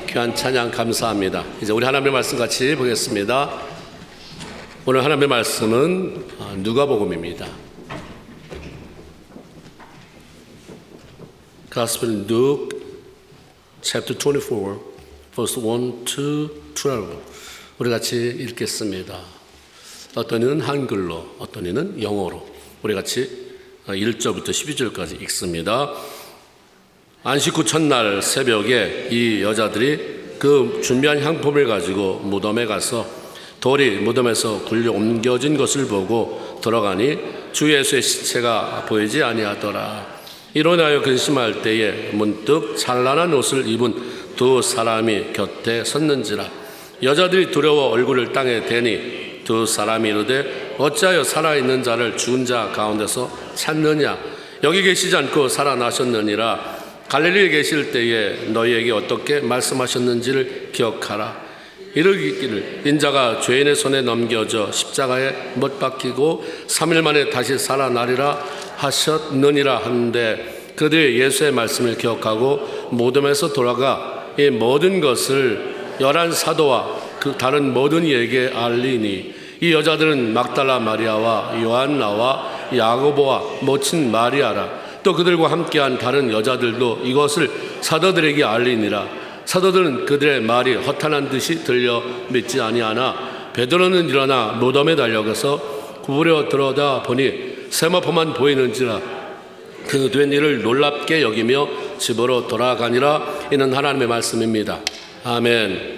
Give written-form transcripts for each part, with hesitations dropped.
귀한 찬양 감사합니다. 이제 우리 하나님의 말씀 같이 보겠습니다. 오늘 하나님의 말씀은 누가복음입니다. Gospel Luke chapter 24 verse 1 to 12 우리 같이 읽겠습니다. 어떤 이는 한글로 어떤 이는 영어로 우리 같이 1절부터 12절까지 읽습니다. 안식 후 첫날 새벽에 이 여자들이 그 준비한 향품을 가지고 무덤에 가서 돌이 무덤에서 굴려 옮겨진 것을 보고 들어가니 주 예수의 시체가 보이지 아니하더라. 이로 인하여 근심할 때에 문득 찬란한 옷을 입은 두 사람이 곁에 섰는지라. 여자들이 두려워 얼굴을 땅에 대니 두 사람이 이르되 어찌하여 살아있는 자를 죽은 자 가운데서 찾느냐. 여기 계시지 않고 살아나셨느니라. 갈릴리에 계실 때에 너희에게 어떻게 말씀하셨는지를 기억하라. 이르기를 인자가 죄인의 손에 넘겨져 십자가에 못 박히고 3일 만에 다시 살아나리라 하셨느니라 하는데 그들이 예수의 말씀을 기억하고 무덤에서 돌아가 이 모든 것을 11 사도와 그 다른 모든 이에게 알리니 이 여자들은 막달라 마리아와 요한나와 야고보와 모친 마리아라. 또 그들과 함께한 다른 여자들도 이것을 사도들에게 알리니라. 사도들은 그들의 말이 허탄한 듯이 들려 믿지 아니하나 베드로는 일어나 무덤에 달려가서 구부려 들어다 보니 세마포만 보이는지라. 그 된 일을 놀랍게 여기며 집으로 돌아가니라. 이는 하나님의 말씀입니다. 아멘.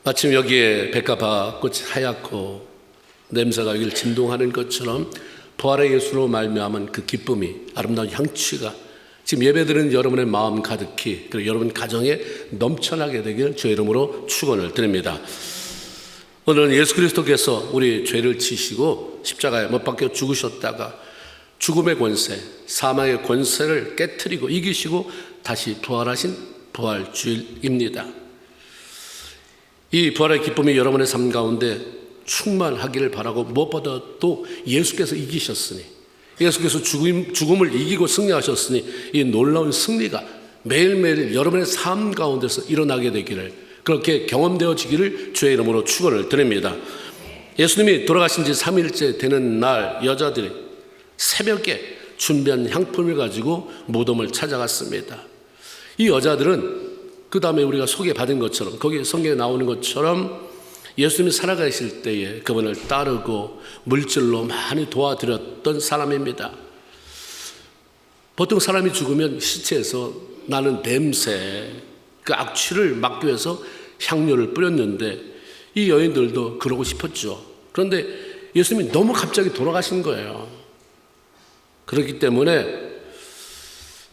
마침 여기에 백합화 꽃이 하얗고 냄새가 여기를 진동하는 것처럼 부활의 예수로 말미암은 그 기쁨이 아름다운 향취가 지금 예배드리는 여러분의 마음 가득히 그리고 여러분 가정에 넘쳐나게 되길 주의 이름으로 축원을 드립니다. 오늘은 예수 그리스도께서 우리 죄를 지시고 십자가에 못 박혀 죽으셨다가 죽음의 권세, 사망의 권세를 깨트리고 이기시고 다시 부활하신 부활주일입니다. 이 부활의 기쁨이 여러분의 삶 가운데 충만하기를 바라고 무엇보다 또 예수께서 이기셨으니 예수께서 죽음을 이기고 승리하셨으니 이 놀라운 승리가 매일매일 여러분의 삶 가운데서 일어나게 되기를 그렇게 경험되어지기를 주의 이름으로 축원을 드립니다. 예수님이 돌아가신 지 3일째 되는 날 여자들이 새벽에 준비한 향품을 가지고 무덤을 찾아갔습니다. 이 여자들은 그 다음에 우리가 소개받은 것처럼 거기 성경에 나오는 것처럼 예수님이 살아가실 때에 그분을 따르고 물질로 많이 도와드렸던 사람입니다. 보통 사람이 죽으면 시체에서 나는 냄새, 그 악취를 막기 위해서 향료를 뿌렸는데 이 여인들도 그러고 싶었죠. 그런데 예수님이 너무 갑자기 돌아가신 거예요. 그렇기 때문에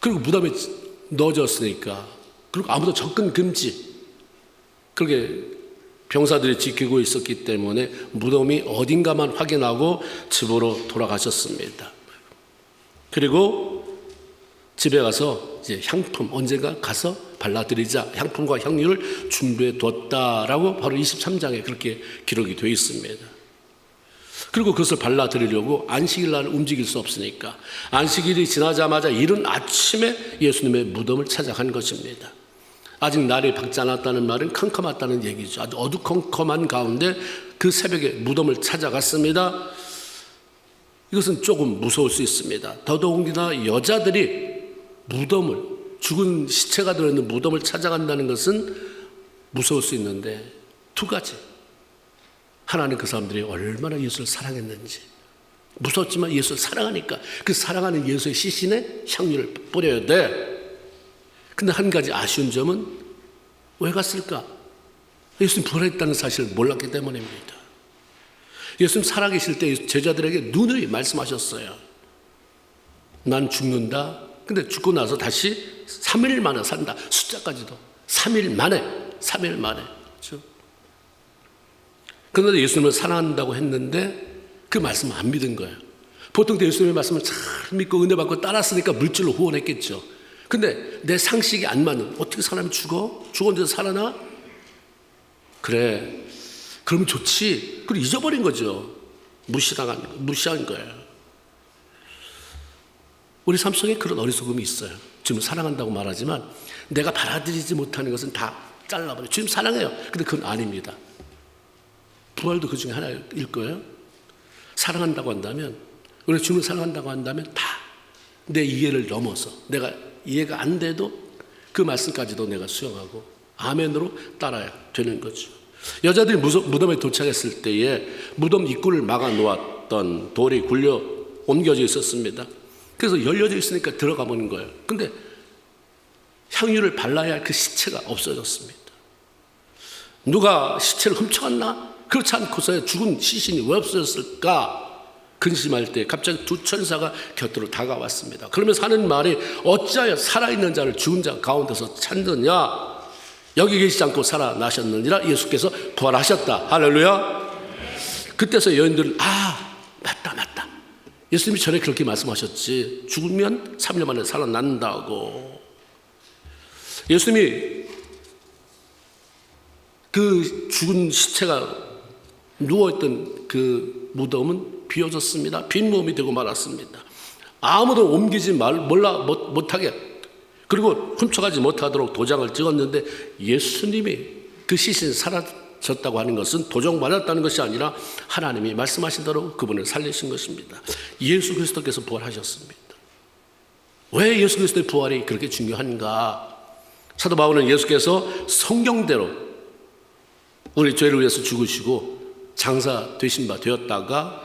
그리고 무덤에 넣어졌으니까 그리고 아무도 접근 금지 그렇게 병사들이 지키고 있었기 때문에 무덤이 어딘가만 확인하고 집으로 돌아가셨습니다. 그리고 집에 가서 이제 향품 언젠가 가서 발라드리자 향품과 향유를 준비해 뒀다라고 바로 23장에 그렇게 기록이 되어 있습니다. 그리고 그것을 발라드리려고 안식일 날 움직일 수 없으니까 안식일이 지나자마자 이른 아침에 예수님의 무덤을 찾아간 것입니다. 아직 날이 밝지 않았다는 말은 컴컴하다는 얘기죠. 아주 어두컴컴한 가운데 그 새벽에 무덤을 찾아갔습니다. 이것은 조금 무서울 수 있습니다. 더더욱이나 여자들이 무덤을 죽은 시체가 들어있는 무덤을 찾아간다는 것은 무서울 수 있는데 두 가지. 하나는 그 사람들이 얼마나 예수를 사랑했는지 무섭지만 예수를 사랑하니까 그 사랑하는 예수의 시신에 향유를 뿌려야 돼. 근데 한 가지 아쉬운 점은 왜 갔을까? 예수님 부활했다는 사실을 몰랐기 때문입니다. 예수님 살아계실 때 제자들에게 누누이 말씀하셨어요. 난 죽는다. 근데 죽고 나서 다시 3일 만에 산다. 숫자까지도 3일 만에 그렇죠? 그런데 예수님을 사랑한다고 했는데 그 말씀을 안 믿은 거예요. 보통 예수님의 말씀을 잘 믿고 은혜 받고 따랐으니까 물질로 후원했겠죠. 근데 내 상식이 안 맞는 어떻게 사람이 죽었는데 살아나? 그래 그러면 좋지. 그걸 잊어버린 거죠. 무시한 거예요. 우리 삶 속에 그런 어리석음이 있어요. 주님을 사랑한다고 말하지만 내가 받아들이지 못하는 것은 다 잘라버려요. 주님 사랑해요. 근데 그건 아닙니다. 부활도 그 중에 하나일 거예요. 사랑한다고 한다면, 우리 주님을 사랑한다고 한다면 다 내 이해를 넘어서, 내가 이해가 안 돼도 그 말씀까지도 내가 수용하고 아멘으로 따라야 되는 거죠. 여자들이 무덤에 도착했을 때에 무덤 입구를 막아 놓았던 돌이 굴려 옮겨져 있었습니다. 그래서 열려져 있으니까 들어가 보는 거예요. 근데 향유를 발라야 할 그 시체가 없어졌습니다. 누가 시체를 훔쳐갔나? 그렇지 않고서 죽은 시신이 왜 없어졌을까? 근심할 때 갑자기 두 천사가 곁으로 다가왔습니다. 그러면서 하는 말이, 어찌하여 살아있는 자를 죽은 자 가운데서 찾느냐? 여기 계시지 않고 살아나셨느니라. 예수께서 부활하셨다. 할렐루야. 그때서 여인들은 맞다. 예수님이 전에 그렇게 말씀하셨지. 죽으면 3년 만에 살아난다고. 예수님이 그 죽은 시체가 누워있던 그 무덤은 비어졌습니다. 빈 몸이 되고 말았습니다. 아무도 옮기지 못하게, 그리고 훔쳐가지 못하도록 도장을 찍었는데, 예수님이 그 시신이 사라졌다고 하는 것은 도장 맞았다는 것이 아니라 하나님이 말씀하신 대로 그분을 살리신 것입니다. 예수 그리스도께서 부활하셨습니다. 왜 예수 그리스도의 부활이 그렇게 중요한가? 사도 바울은 예수께서 성경대로 우리 죄를 위해서 죽으시고 장사 되신 바 되었다가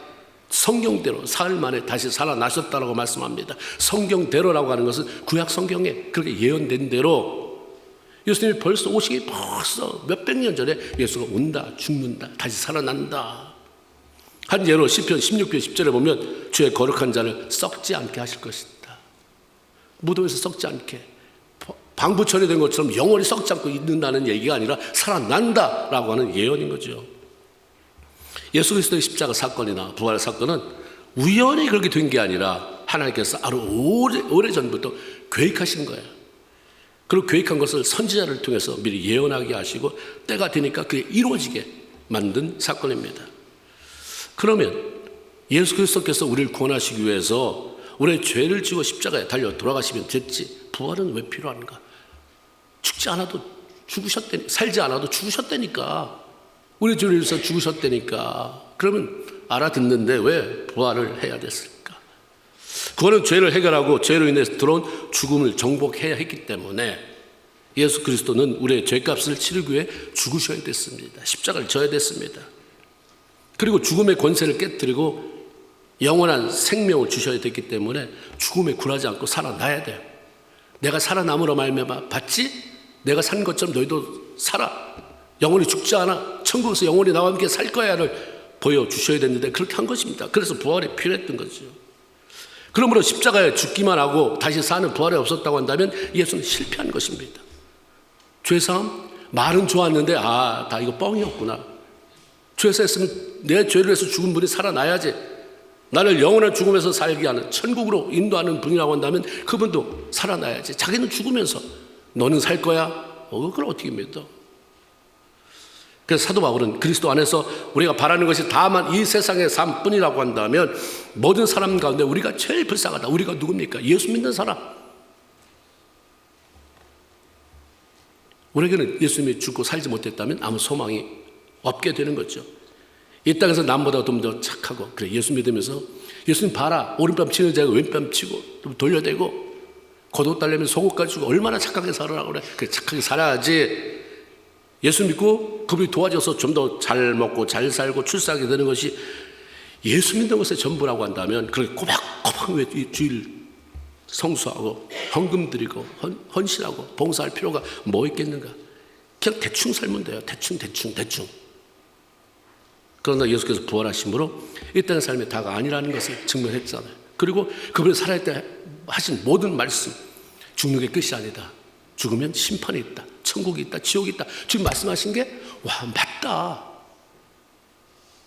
성경대로 사흘 만에 다시 살아나셨다라고 말씀합니다. 성경대로라고 하는 것은 구약 성경에 그렇게 예언된 대로 예수님이 벌써 오시기 벌써 몇백 년 전에 예수가 온다, 죽는다, 다시 살아난다. 한 예로 시편 16편 10절에 보면 주의 거룩한 자를 썩지 않게 하실 것이다. 무덤에서 썩지 않게, 방부 처리된 것처럼 영원히 썩지 않고 있는다는 얘기가 아니라 살아난다라고 하는 예언인 거죠. 예수 그리스도의 십자가 사건이나 부활 사건은 우연히 그렇게 된 게 아니라 하나님께서 아주 오래전부터 계획하신 거예요. 그리고 계획한 것을 선지자를 통해서 미리 예언하게 하시고 때가 되니까 그게 이루어지게 만든 사건입니다. 그러면 예수 그리스도께서 우리를 구원하시기 위해서 우리의 죄를 지고 십자가에 달려 돌아가시면 됐지, 부활은 왜 필요한가? 죽지 않아도 살지 않아도 죽으셨다니까. 우리 죄를 위해서 죽으셨다니까. 그러면 알아듣는데 왜 부활을 해야 됐을까? 그거는 죄를 해결하고 죄로 인해서 들어온 죽음을 정복해야 했기 때문에 예수 그리스도는 우리의 죄값을 치르기 위해 죽으셔야 됐습니다. 십자가를 져야 됐습니다. 그리고 죽음의 권세를 깨뜨리고 영원한 생명을 주셔야 됐기 때문에 죽음에 굴하지 않고 살아나야 돼요. 내가 살아남으로 말미암아 봤지? 내가 산 것처럼 너희도 살아. 영원히 죽지 않아. 천국에서 영원히 나와 함께 살 거야를 보여주셔야 됐는데 그렇게 한 것입니다. 그래서 부활이 필요했던 거죠. 그러므로 십자가에 죽기만 하고 다시 사는 부활이 없었다고 한다면 예수는 실패한 것입니다. 죄사함? 말은 좋았는데 다 이거 뻥이었구나. 죄사했으면 내 죄를 해서 죽은 분이 살아나야지. 나를 영원한 죽음에서 살게 하는, 천국으로 인도하는 분이라고 한다면 그분도 살아나야지. 자기는 죽으면서 너는 살 거야? 그걸 어떻게 믿어? 그래서 사도 바울은 그리스도 안에서 우리가 바라는 것이 다만 이 세상의 삶뿐이라고 한다면 모든 사람 가운데 우리가 제일 불쌍하다. 우리가 누굽니까? 예수 믿는 사람. 우리에게는 예수님이 죽고 살지 못했다면 아무 소망이 없게 되는 거죠. 이 땅에서 남보다 좀 더 착하고, 그래 예수 믿으면서 예수님 봐라, 오른뺨 치는 자가 왼뺨 치고 좀 돌려대고 고독 달래면 속옷까지 주고 얼마나 착하게 살아라고 그래. 그래 착하게 살아야지. 예수 믿고 그분이 도와줘서 좀 더 잘 먹고 잘 살고 출세하게 되는 것이 예수 믿는 것의 전부라고 한다면 그렇게 꼬박꼬박 왜 주일 성수하고 헌금 드리고 헌신하고 봉사할 필요가 뭐 있겠는가? 그냥 대충 살면 돼요. 대충. 그러나 예수께서 부활하심으로 이 땅의 삶이 다가 아니라는 것을 증명했잖아요. 그리고 그분이 살아있을 때 하신 모든 말씀, 죽는 게 끝이 아니다. 죽으면 심판이 있다. 천국이 있다. 지옥이 있다. 주님 말씀하신 게 맞다.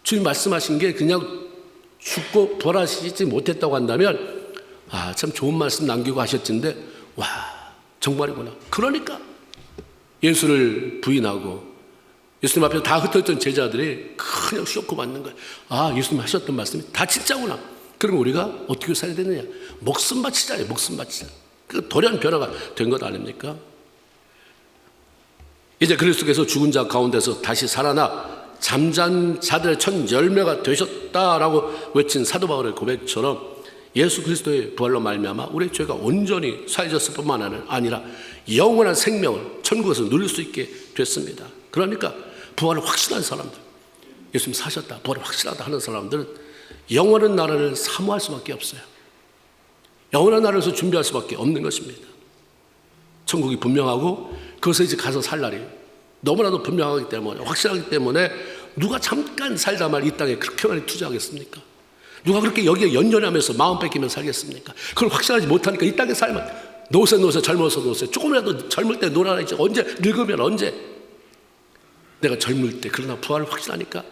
주님 말씀하신 게 그냥 죽고 부활하시지 못했다고 한다면 참 좋은 말씀 남기고 하셨는데 정말이구나. 그러니까 예수를 부인하고 예수님 앞에 다 흩어졌던 제자들이 그냥 쇼크 받는 거예요. 예수님 하셨던 말씀이 다 진짜구나. 그럼 우리가 어떻게 살아야 되느냐? 목숨 바치자예요. 목숨 바치자. 그 돌연 변화가 된 것 아닙니까? 이제 그리스도께서 죽은 자 가운데서 다시 살아나 잠잔 자들의 첫 열매가 되셨다라고 외친 사도 바울의 고백처럼 예수 그리스도의 부활로 말미암아 우리의 죄가 온전히 사해졌을 뿐만 아니라 영원한 생명을 천국에서 누릴 수 있게 됐습니다. 그러니까 부활을 확신한 사람들, 예수님 사셨다, 부활을 확신하다 하는 사람들은 영원한 나라를 사모할 수밖에 없어요. 영원한 나라에서 준비할 수밖에 없는 것입니다. 천국이 분명하고 그것에 이제 가서 살 날이 너무나도 분명하기 때문에, 확실하기 때문에 누가 잠깐 살다 말 이 땅에 그렇게 많이 투자하겠습니까? 누가 그렇게 여기에 연연하면서 마음 뺏기면서 살겠습니까? 그걸 확신하지 못하니까 이 땅에 살면 노세 젊어서 노세, 조금이라도 젊을 때 놀아야지. 언제 늙으면 언제? 내가 젊을 때, 그러나 부활을 확신하니까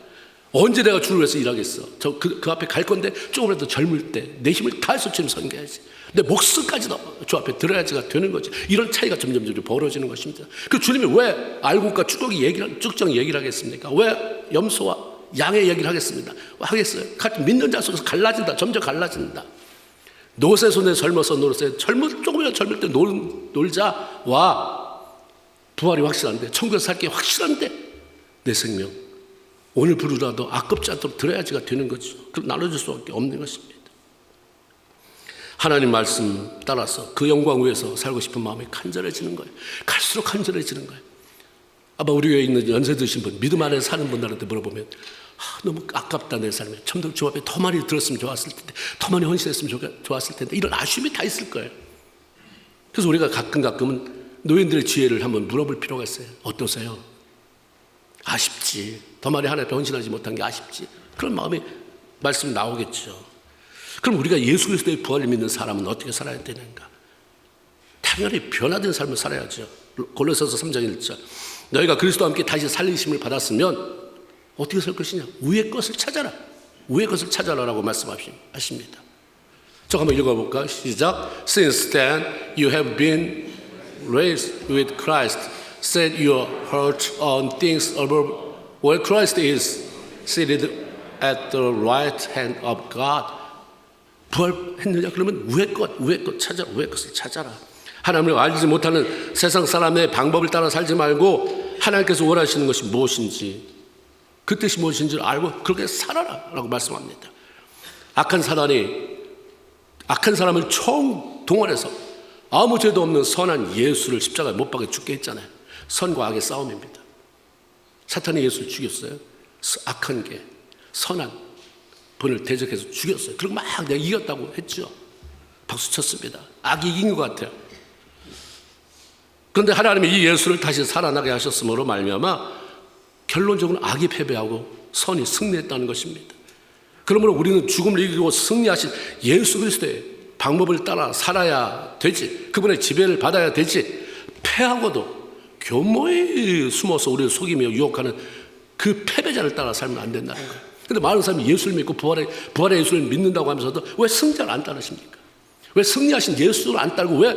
언제 내가 주를 위해서 일하겠어? 그 앞에 갈 건데 조금이라도 젊을 때 내 힘을 다해서 주님 섬겨야지. 내 목숨까지도 주 앞에 들어야지가 되는 거지. 이런 차이가 점점 벌어지는 것입니다. 그 주님이 왜 알곡과 쭈꾸기 쭉정 얘기를 하겠습니까? 왜 염소와 양의 얘기를 하겠습니다? 하겠어요. 믿는 자 속에서 갈라진다. 점점 갈라진다. 노세 손에 젊어서 노세, 조금이라도 젊을 때 놀자와 부활이 확실한데, 천국에서 살게 확실한데 내 생명 오늘 부르라도 아깝지 않도록 들어야지가 되는 거죠. 그럼 나눠줄 수밖에 없는 것입니다. 하나님 말씀 따라서 그 영광 위에서 살고 싶은 마음이 간절해지는 거예요. 갈수록 간절해지는 거예요. 아마 우리 교회에 있는 연세 드신 분, 믿음 안에 사는 분들한테 물어보면 너무 아깝다 내 삶에. 좀 더 주 앞에 더 많이 들었으면 좋았을 텐데, 더 많이 헌신했으면 좋았을 텐데, 이런 아쉬움이 다 있을 거예요. 그래서 우리가 가끔은 노인들의 지혜를 한번 물어볼 필요가 있어요. 어떠세요? 아쉽지. 더 많이 하나님 앞에 헌신하지 못한 게 아쉽지. 그런 마음이 말씀이 나오겠죠. 그럼 우리가 예수 그리스도의 부활을 믿는 사람은 어떻게 살아야 되는가? 당연히 변화된 삶을 살아야죠. 골로새서 3장 1절, 너희가 그리스도와 함께 다시 살리심을 받았으면 어떻게 살 것이냐? 위의 것을 찾아라. 위의 것을 찾아라라고 말씀하십니다. 저 한번 읽어볼까요? 시작. Since then you have been raised with Christ, set your heart on things above, where Christ is seated at the right hand of God. 부활했느냐? 그러면 위의 것 찾아라. 위의 것을 찾아라. 하나님을 알지 못하는 세상 사람의 방법을 따라 살지 말고 하나님께서 원하시는 것이 무엇인지, 그 뜻이 무엇인지를 알고 그렇게 살아라 라고 말씀합니다. 악한 사람을 총동원해서 아무 죄도 없는 선한 예수를 십자가에 못 박아 죽게 했잖아요. 선과 악의 싸움입니다. 사탄이 예수를 죽였어요. 악한 게 선한 분을 대적해서 죽였어요. 그리고 막 내가 이겼다고 했죠. 박수 쳤습니다. 악이 이긴 것 같아요. 그런데 하나님이 이 예수를 다시 살아나게 하셨으므로 말미암아 결론적으로 악이 패배하고 선이 승리했다는 것입니다. 그러므로 우리는 죽음을 이기고 승리하신 예수 그리스도의 방법을 따라 살아야 되지. 그분의 지배를 받아야 되지. 패하고도 교모히 숨어서 우리를 속이며 유혹하는 그 패배자를 따라 살면 안 된다는 거예요. 그런데 많은 사람이 예수를 믿고 부활의 예수를 믿는다고 하면서도 왜 승자를 안 따르십니까? 왜 승리하신 예수를 안 따르고 왜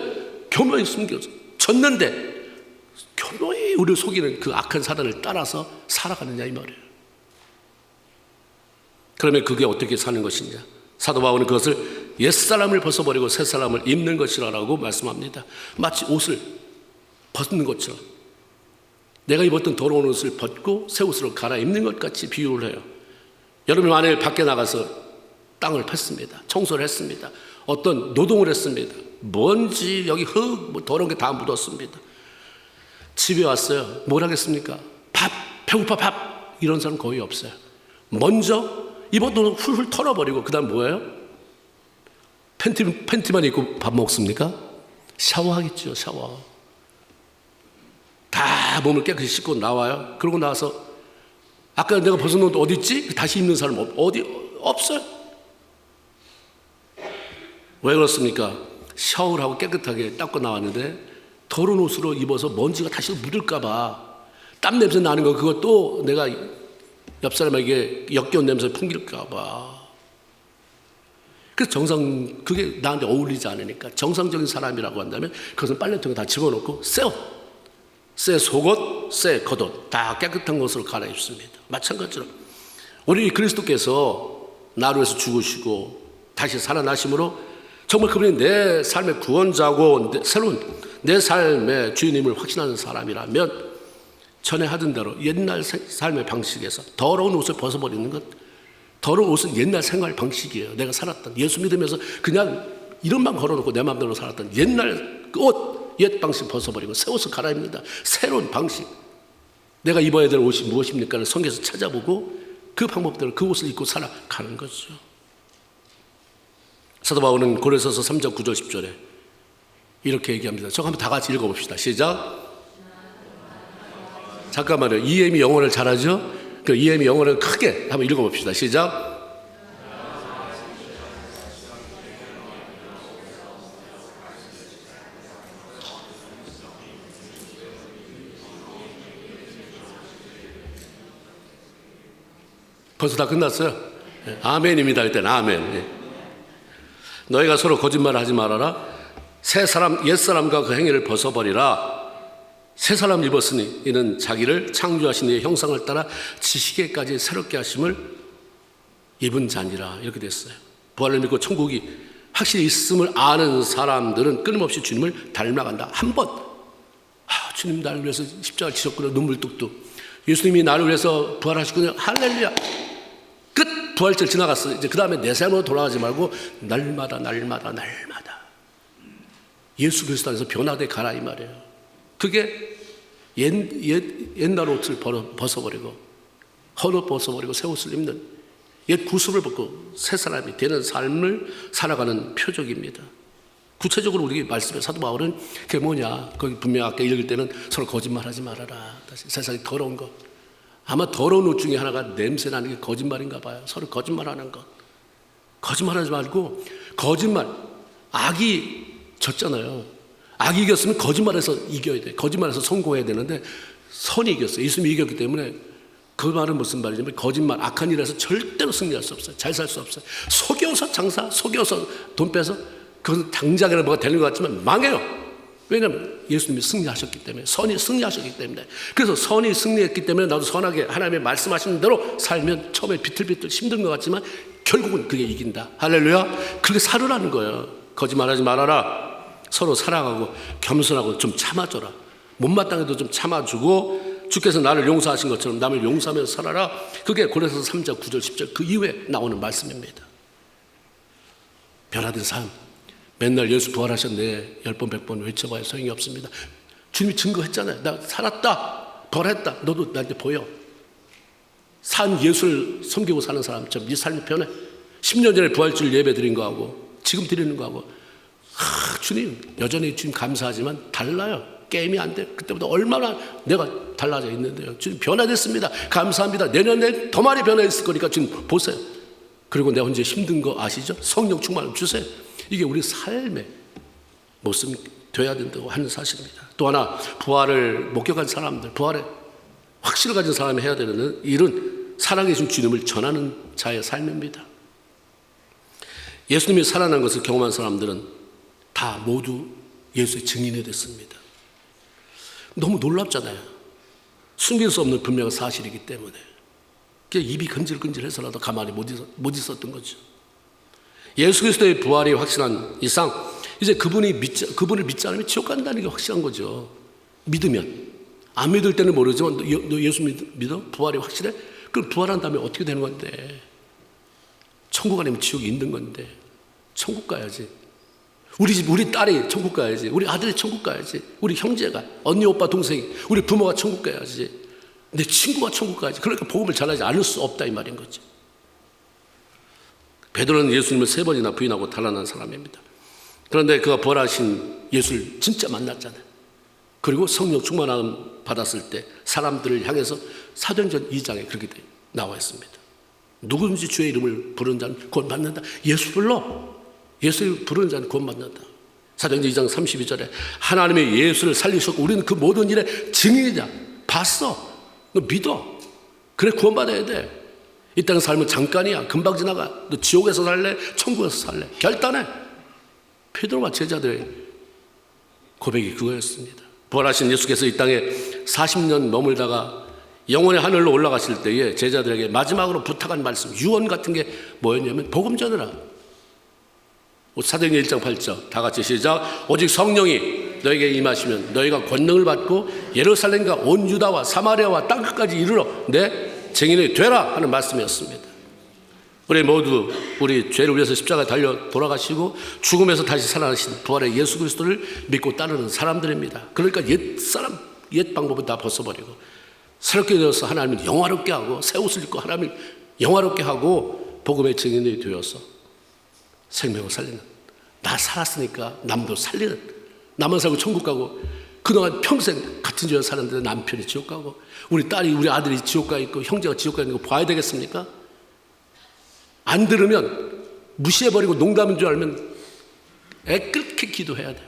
교묘히 숨겨서 졌는데 교묘히 우리를 속이는 그 악한 사단을 따라서 살아가느냐 이 말이에요. 그러면 그게 어떻게 사는 것이냐? 사도 바울은 그것을 옛사람을 벗어버리고 새사람을 입는 것이라고 말씀합니다. 마치 옷을 벗는 것처럼 내가 입었던 더러운 옷을 벗고 새 옷으로 갈아입는 것 같이 비유를 해요. 여러분 만일 밖에 나가서 땅을 팠습니다. 청소를 했습니다. 어떤 노동을 했습니다. 먼지, 여기 흙, 더러운 게 다 묻었습니다. 집에 왔어요. 뭘 하겠습니까? 밥, 배고파 밥. 이런 사람 거의 없어요. 먼저 입었던 옷 훌훌 털어버리고 그 다음 뭐예요? 팬티만 입고 밥 먹습니까? 샤워하겠죠. 샤워. 다 몸을 깨끗이 씻고 나와요. 그러고 나서 아까 내가 벗은 옷 어디 있지? 다시 입는 사람 어디 없어요. 왜 그렇습니까? 샤워를 하고 깨끗하게 닦고 나왔는데 더러운 옷으로 입어서 먼지가 다시 묻을까 봐 땀 냄새 나는 거 그것도 내가 옆 사람에게 역겨운 냄새 풍길까 봐. 그래서 그게 나한테 어울리지 않으니까 정상적인 사람이라고 한다면 그것은 빨래통에 다 집어넣고 새 속옷, 새 겉옷 다 깨끗한 것으로 갈아입습니다. 마찬가지로 우리 그리스도께서 나를 위해서 죽으시고 다시 살아나심으로 정말 그분이 내 삶의 구원자고 새로운 내 삶의 주인임을 확신하는 사람이라면 전에 하던 대로 옛날 삶의 방식에서 더러운 옷을 벗어버리는 것, 더러운 옷은 옛날 생활 방식이에요. 내가 살았던, 예수 믿으면서 그냥 이름만 걸어놓고 내 마음대로 살았던 옛날 그 옷, 옛 방식 벗어버리고 새 옷을 갈아입는다. 새로운 방식. 내가 입어야 될 옷이 무엇입니까? 성경에서 찾아보고 그 방법대로 그 옷을 입고 살아가는 거죠. 사도 바울은 고린도서 3장 9절 10절에 이렇게 얘기합니다. 저거 한번 다 같이 읽어봅시다. 시작. 잠깐만요. EM이 영어를 잘하죠? 그 EM이 영어를 크게 한번 읽어봅시다. 시작. 벌써 다 끝났어요. 아멘입니다. 할 때는 아멘. 너희가 서로 거짓말을 하지 말아라. 새 사람 옛 사람과 그 행위를 벗어버리라. 새 사람 입었으니 이는 자기를 창조하신 이의 형상을 따라 지식에까지 새롭게 하심을 입은 자니라. 이렇게 됐어요. 부활을 믿고 천국이 확실히 있음을 아는 사람들은 끊임없이 주님을 닮아간다. 한 번 주님 나를 위해서 십자가를 지셨구나. 눈물 뚝뚝. 예수님이 나를 위해서 부활하셨구나. 할렐루야. 끝. 부활절 지나갔어. 이제 그 다음에 내 삶으로 돌아가지 말고 날마다 예수 그리스도 안에서 변화돼 가라 이 말이에요. 그게 옛날 옷을 벗어버리고 헛옷 벗어버리고 새 옷을 입는 옛 구습을 벗고 새 사람이 되는 삶을 살아가는 표적입니다. 구체적으로 우리 말씀에 사도 바울은 그게 뭐냐? 거기 분명 아까 읽을 때는 서로 거짓말하지 말아라. 다시 세상이 더러운 것. 아마 더러운 옷 중에 하나가 냄새나는 게 거짓말인가 봐요. 서로 거짓말하는 것. 거짓말하지 말고 거짓말. 악이 졌잖아요. 악이 이겼으면 거짓말해서 이겨야 돼. 거짓말해서 성공해야 되는데 선이 이겼어요. 예수님이 이겼기 때문에 그 말은 무슨 말이냐면 거짓말, 악한 일에서 절대로 승리할 수 없어요. 잘 살 수 없어요. 속여서 장사, 속여서 돈 빼서 그건 당장에는 뭐가 되는 것 같지만 망해요. 왜냐하면 예수님이 승리하셨기 때문에, 선이 승리하셨기 때문에. 그래서 선이 승리했기 때문에 나도 선하게 하나님의 말씀하시는 대로 살면 처음에 비틀비틀 힘든 것 같지만 결국은 그게 이긴다. 할렐루야. 그렇게 살으라는 거예요. 거짓말하지 말아라. 서로 사랑하고 겸손하고 좀 참아줘라. 못마땅해도 좀 참아주고 주께서 나를 용서하신 것처럼 남을 용서하면서 살아라. 그게 고린도서 3장 9절 10절 그 이후에 나오는 말씀입니다. 변화된 삶. 맨날 예수 부활하셨네 10번 100번 외쳐봐야 소용이 없습니다. 주님이 증거했잖아요. 나 살았다. 부활했다. 너도 나한테 보여. 산 예수를 섬기고 사는 사람처럼 네 삶이 변해. 10년 전에 부활절 예배 드린 거하고 지금 드리는 거하고 주님 여전히 주님 감사하지만 달라요. 게임이 안 돼. 그때보다 얼마나 내가 달라져 있는데요. 주님 변화됐습니다. 감사합니다. 내년에 더 많이 변화했을 거니까 주님 보세요. 그리고 내가 언제 힘든 거 아시죠? 성령 충만을 주세요. 이게 우리 삶의 모습이 되어야 된다고 하는 사실입니다. 또 하나 부활을 목격한 사람들, 부활의 확신을 가진 사람이 해야 되는 일은 살아계신 주님을 전하는 자의 삶입니다. 예수님이 살아난 것을 경험한 사람들은 다 모두 예수의 증인이 됐습니다. 너무 놀랍잖아요. 숨길 수 없는 분명한 사실이기 때문에 입이 근질근질해서라도 가만히 못 있었던 거죠. 예수 그리스도의 부활이 확실한 이상 이제 그분을 믿지 않으면 지옥 간다는 게 확실한 거죠. 믿으면. 안 믿을 때는 모르지만 너 예수 믿어? 부활이 확실해? 그럼 부활한 다음에 어떻게 되는 건데? 천국 아니면 지옥이 있는 건데 천국 가야지. 우리 딸이 천국 가야지. 우리 아들이 천국 가야지. 우리 형제가, 언니, 오빠, 동생이, 우리 부모가 천국 가야지. 내 친구가 천국 가야지. 그러니까 복음을 전하지 않을 수 없다 이 말인 거지. 베드로는 예수님을 3번이나 부인하고 달아난 사람입니다. 그런데 그가 부활하신 예수를 진짜 만났잖아요. 그리고 성령 충만함 받았을 때 사람들을 향해서 사도행전 2장에 그렇게 나와 있습니다. 누구든지 주의 이름을 부르는 자는 구원받는다. 예수 불러. 예수를 부르는 자는 구원받는다. 사도행전 2장 32절에 하나님의 예수를 살리셨고 우리는 그 모든 일의 증인이다. 봤어. 너 믿어. 그래 구원받아야 돼. 이 땅의 삶은 잠깐이야. 금방 지나가. 너 지옥에서 살래? 천국에서 살래? 결단해. 베드로와 제자들의 고백이 그거였습니다. 부활하신 예수께서 이 땅에 40년 머물다가 영원의 하늘로 올라가실 때에 제자들에게 마지막으로 부탁한 말씀, 유언 같은 게 뭐였냐면 복음 전하라. 사도행전 1장 8절 다 같이 시작. 오직 성령이 너에게 임하시면 너희가 권능을 받고 예루살렘과 온 유다와 사마리아와 땅끝까지 이르러 내 증인이 되라 하는 말씀이었습니다. 우리 모두 우리 죄를 위해서 십자가에 달려 돌아가시고 죽음에서 다시 살아나신 부활의 예수 그리스도를 믿고 따르는 사람들입니다. 그러니까 옛 방법은 다 벗어버리고 새롭게 되어서 하나님을 영화롭게 하고 새 옷을 입고 하나님을 영화롭게 하고 복음의 증인이 되어서 생명을 살리는, 나 살았으니까 남도 살리는, 나만 살고 천국 가고 그동안 평생 같은 죄를 사는데 남편이 지옥 가고 우리 딸이 우리 아들이 지옥 가 있고 형제가 지옥 가 있는 거 봐야 되겠습니까? 안 들으면 무시해버리고 농담인 줄 알면 애끓게 기도해야 돼.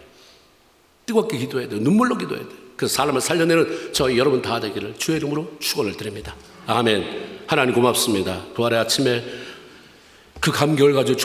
뜨겁게 기도해야 돼. 눈물로 기도해야 돼. 그래서 사람을 살려내는 저희 여러분 다 되기를 주의 이름으로 축원을 드립니다. 아멘. 하나님 고맙습니다. 부활의 아침에 그 감격을 가지고